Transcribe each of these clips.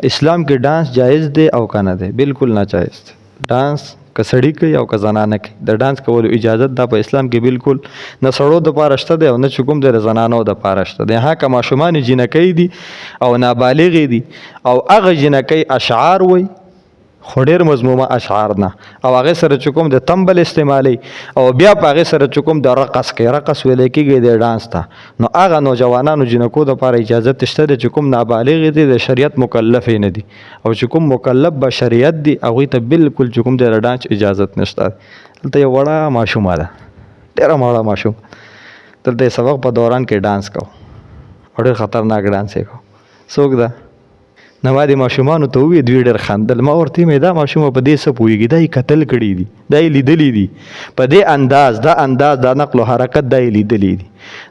اسلام کې ډانس جایز دی او کنه دی؟ بالکل ناجایز دی. ډانس که سړی کوي او که زنانه کوي، د ډانس کولو اجازت دا په اسلام کې بالکل نه سړو د پاره شته دی او نه چې کوم د زنانو د پاره شته دی. ها که ماشومان جنکۍ دي او نابالغې دي او هغه جنکۍ اشعار وایي خو ډېر مضمومه اشعار نه، او هغې سره چې کوم د تمبل استعمالوي او بیا په هغې سره چې کوم د رقص کوي، رقص ویلی کېږي د ډانس ته، نو هغه نوجوانانو جنکو دپاره اجازت شته دی چې کوم نابالغې دي د شریعت مکلفې نه دي، او چې کوم مکلف به شریعت دي هغوی ته بالکل چې کوم دی د ډانس اجازت نشته. دلته یو وړه ماشومه ده، ډېره وړه ماشوم، دلته یې سبق په دوران کې ډانس کو او ډېر خطرناک ډانس یې کو. څوک ده؟ نو ما دې ماشومانو ته وویل، دوی ډېر خندل. ما ورته ویل دا ماشومه په دې څه پوهېږي، دا یې کتل کړي دي، دا یې لیدلي دي، په دې انداز دا نقل و حرکت دا یې لیدلي دي.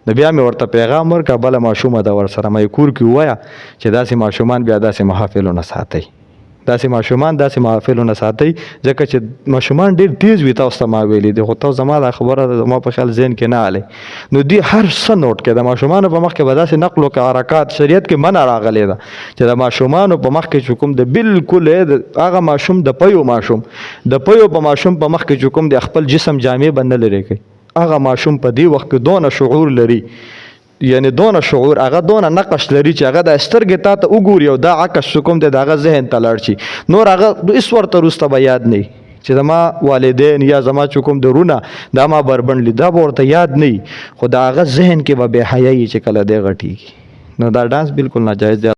نو بیا مې ورته پیغام ورکړه بله ماشومه ده ورسره مې کور کې ووایه چې داسې ماشومان بیا داسې محافلو نه ساتئ، داسې ماشومان داسې محافلو نه ساتئ، ځکه چې ماشومان ډېر تیز وي. تاسو ته ما ویلي دي، خو تاسو زما دا خبره زما په خیال ذهن کې نه هلی. نو دوی هر څه نوټ کړي، د ماشومانو په مخ کې به داسې نقل و حرکات شریعت کې منع راغلی ده چې د ماشومانو په مخ کې چې کوم د بالکل هغه ماشوم د پیو ماشوم په ماشوم په مخ کې چې کوم د خپل جسم جامې به نه لرې کوي، هغه ماشوم په دې وخت کې دونه شعور لري، یعنی دونه شعور، هغه دونه نقش لري چې هغه د سترګې تا ته وګوري او دا عکس کوم دی د هغه ذهن ته لاړ شي. نور هغه هېڅ ورته وروسته به یاد نه وي چې زما والدین یا زما چې کوم درونه دا ما بربنډ لي، دا به ورته یاد نه وي، خو د هغه ذهن کې به بې حیایي چې کله دی غټېږي. نو دا ډانس بالکل ناجایز دی.